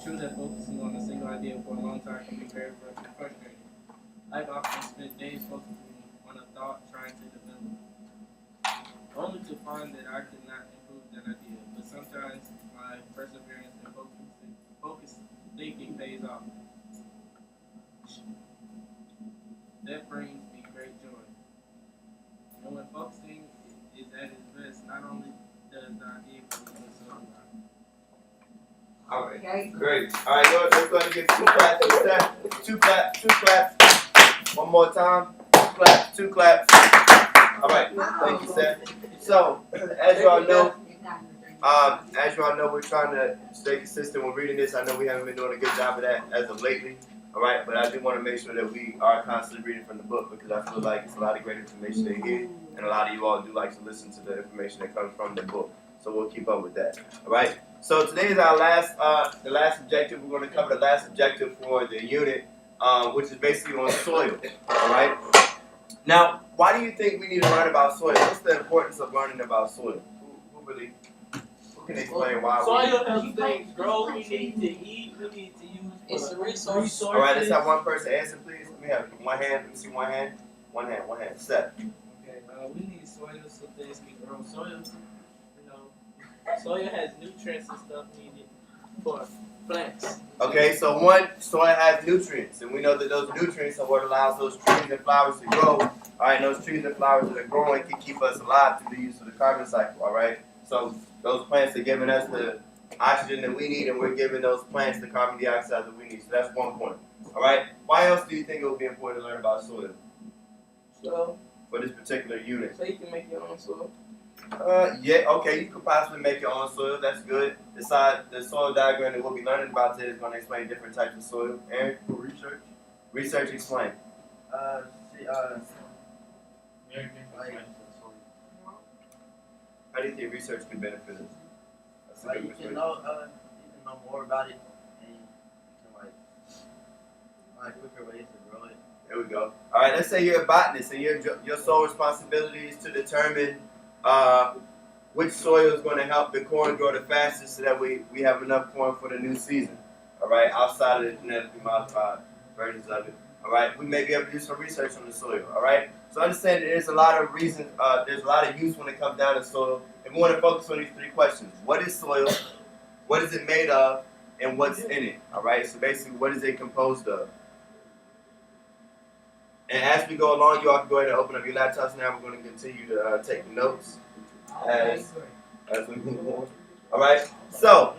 true that focusing on a single idea for a long time can be very frustrating. I've often spent days focusing on a thought trying to develop, only to find that I could not improve that idea. But sometimes my perseverance and focused thinking pays off. That brings me great joy. And when focusing is at its best, not only does the idea come, but so do I. All right, okay. Great. All right, let's go ahead and give 2 claps to Seth. 2 claps, 2 claps. One more time. 2 claps, 2 claps. All right, thank you, Seth. So, as you all know, we're trying to stay consistent with reading this. I know we haven't been doing a good job of that as of lately. All right, but I do want to make sure that we are constantly reading from the book because I feel like it's a lot of great information in here, and a lot of you all do like to listen to the information that comes from the book. So we'll keep up with that. All right. So today is our the last objective. We're going to cover the last objective for the unit, which is basically on soil. All right. Now, why do you think we need to learn about soil? What's the importance of learning about soil? Who can explain why? Soil helps things grow. We need to eat. We need to use. It's a resource. All right. Let's have one person answer, please. Let me have one hand. Let me see one hand. One hand. One hand. Seth. Okay. We need soil so things can grow. Soil has nutrients and stuff needed for plants. Okay, so soil has nutrients, and we know that those nutrients are what allows those trees and flowers to grow. All right, and those trees and flowers that are growing can keep us alive through the use of the carbon cycle. All right, so those plants are giving us the oxygen that we need, and we're giving those plants the carbon dioxide that we need. So that's one point. All right, why else do you think it would be important to learn about soil? So for this particular unit. So you can make your own soil. Yeah, okay, you could possibly make your own soil. That's good. The soil diagram that we'll be learning about today is going to explain different types of soil. Aaron, for research? Research, explain. How do you think research can benefit us? You can know more about it, and you can find quicker ways to grow it. There we go. All right, let's say you're a botanist, and your sole responsibility is to determine which soil is going to help the corn grow the fastest so that we have enough corn for the new season. All right, outside of the genetically modified versions of it. All right, we may be able to do some research on the soil. All right, so understand that there's a lot of reasons, there's a lot of use when it comes down to soil. And we want to focus on these 3 questions. What is soil? What is it made of? And what's in it? All right, so basically, what is it composed of? And as we go along, you all can go ahead and open up your laptops now. We're going to continue to take notes as we move on. All right, so,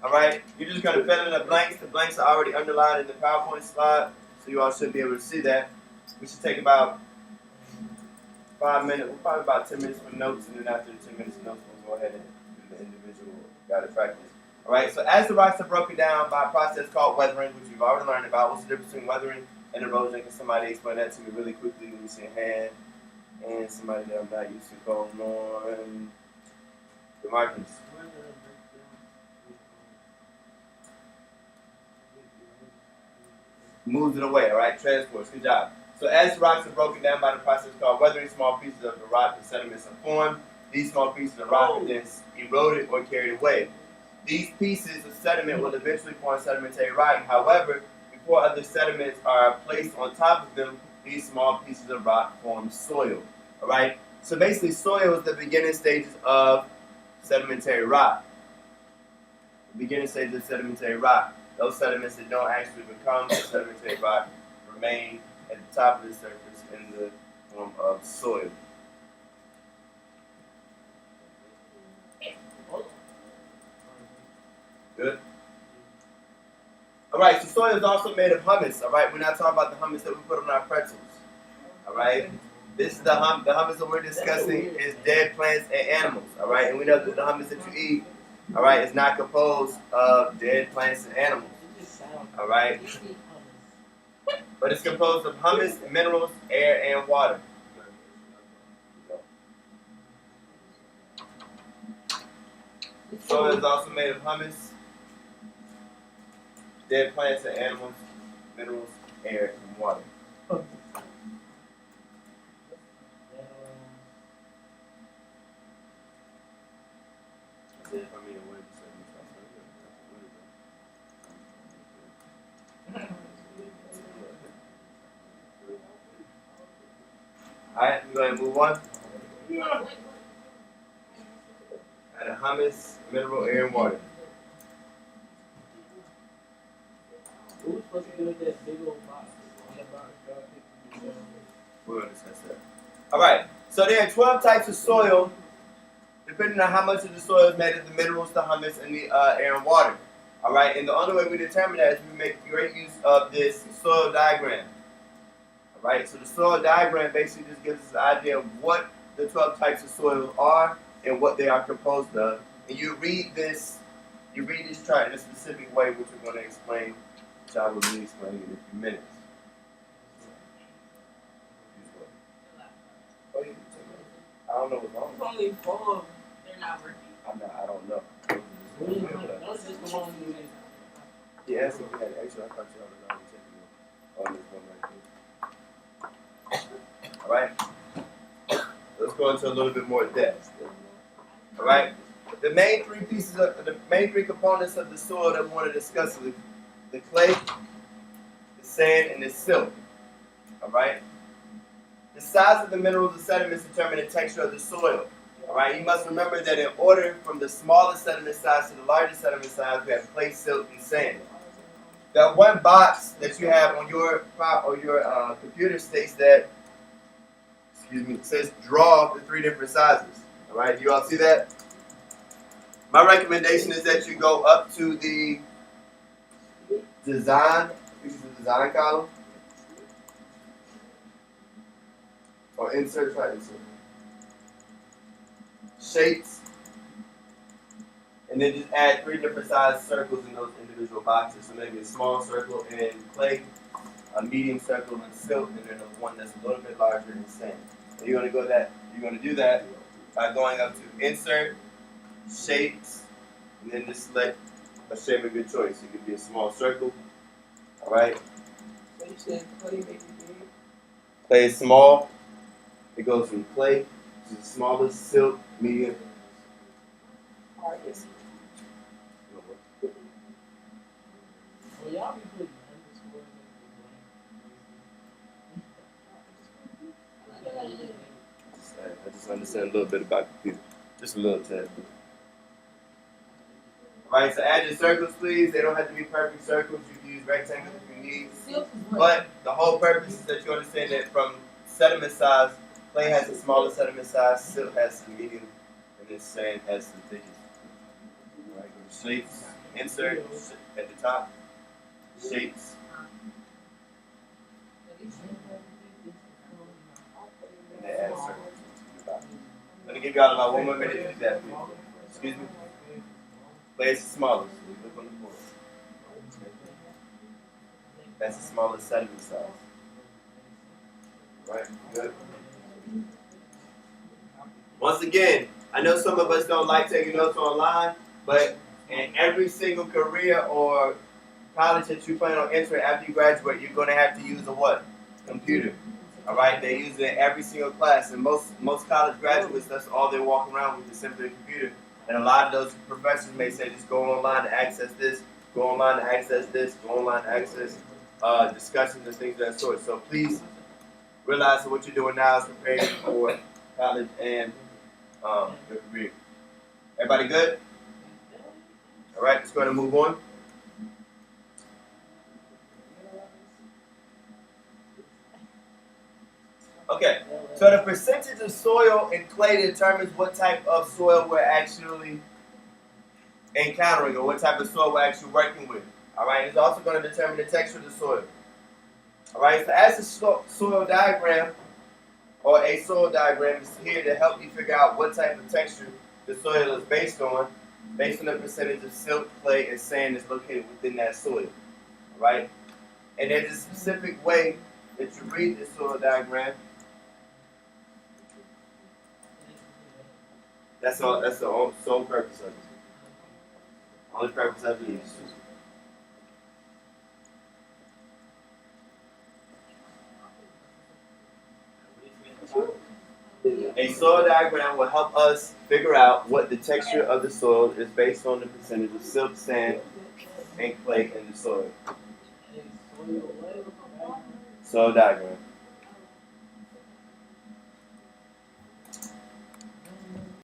all right, you're just going to fill in the blanks. The blanks are already underlined in the PowerPoint slide, so you all should be able to see that. We should take about 5 minutes, probably about 10 minutes for notes, and then after the 10 minutes of notes, we'll go ahead and do the individual guided practice. All right, so as the rocks are broken down by a process called weathering, which we've already learned about, what's the difference between weathering and erosion? Can somebody explain that to me really quickly? Let me see a hand. And somebody that I'm not used to calling on. DeMarcus. Moves it away, all right? Transports. Good job. So as rocks are broken down by the process called weathering, small pieces of the rock and sediments are formed. These small pieces of rock are then eroded or carried away. These pieces of sediment will eventually form sedimentary rock. However, before other sediments are placed on top of them, these small pieces of rock form soil. All right? So basically, soil is the beginning stages of sedimentary rock. The beginning stages of sedimentary rock. Those sediments that don't actually become sedimentary rock remain at the top of the surface in the form of soil. Good. All right, so soil is also made of humus. All right, we're not talking about the humus that we put on our pretzels. All right, this is the humus that we're discussing is dead plants and animals. All right, and we know that the humus that you eat, all right, is not composed of dead plants and animals. All right, but it's composed of humus, minerals, air, and water. Soil is also made of humus, dead plants and animals, minerals, air, and water. go ahead and move on. And humus, mineral, air, and water. Who's supposed to do that big old box on the box? We're going to discuss that. All right. So there are 12 types of soil, depending on how much of the soil is made of the minerals, the humus, and the air and water. All right. And the only way we determine that is we make great use of this soil diagram. All right. So the soil diagram basically just gives us an idea of what the 12 types of soil are and what they are composed of. And you read this chart in a specific way, which we're going to explain, which I will be explaining in a few minutes. Oh, you can take it. I don't know what's wrong. It's only 4. They're not working. I don't know. Those just the ones who did. Yeah, so we had extra. I thought you already taking it on this one right here. All right. Let's go into a little bit more depth. All right. The main three components of the soil that we want to discuss are the clay, the sand, and the silt. All right. The size of the minerals and sediments determine the texture of the soil. All right. You must remember that in order from the smallest sediment size to the largest sediment size, we have clay, silt, and sand. That one box that you have on your computer states that, it says draw the 3 different sizes. All right. Do you all see that? My recommendation is that you go up to the design, this is the design column, or insert, try insert. Shapes, and then just add 3 different size circles in those individual boxes. So maybe a small circle in clay, a medium circle in silt, and then one that's a little bit larger in sand. And you're going to do that by going up to insert, shapes, and then just select a shape of your choice. It could be a small circle. All right. So you said clay make it big? Clay is small. It goes from clay to the smallest, silt, medium. Hardest. Well, y'all be putting underscores I just understand a little bit about computer. Just a little tad. Alright, so add your circles, please. They don't have to be perfect circles. You can use rectangles if you need. But the whole purpose is that you understand that from sediment size, clay has the smallest sediment size, silt has the medium, and then sand has the thickest. Alright, go to shapes, insert at the top, shapes. And then add circles. Let me give y'all about 1 more minute to do that, please. Excuse me. Clay is the smallest. Look on the board. That's the smallest sediment size. Right? Good. Once again, I know some of us don't like taking notes online, but in every single career or college that you plan on entering after you graduate, you're going to have to use a what? Computer. All right? They use it in every single class, and most college graduates, that's all they walk around with is simply a computer. And a lot of those professors may say, just go online to access this, go online to access this, go online to access discussions and things of that sort. So please realize that what you're doing now is preparing for college and your career. Everybody good? All right, let's go ahead and move on. Okay, so the percentage of soil and clay determines what type of soil we're actually encountering or what type of soil we're actually working with. All right, it's also going to determine the texture of the soil. All right, so as a soil diagram or a soil diagram is here to help you figure out what type of texture the soil is based on the percentage of silt, clay, and sand that's located within that soil. All right, and there's a specific way that you read this soil diagram. That's all. That's the sole purpose of it. Only purpose of it is. A soil diagram will help us figure out what the texture of the soil is based on the percentage of silt, sand, and clay in the soil. Soil diagram.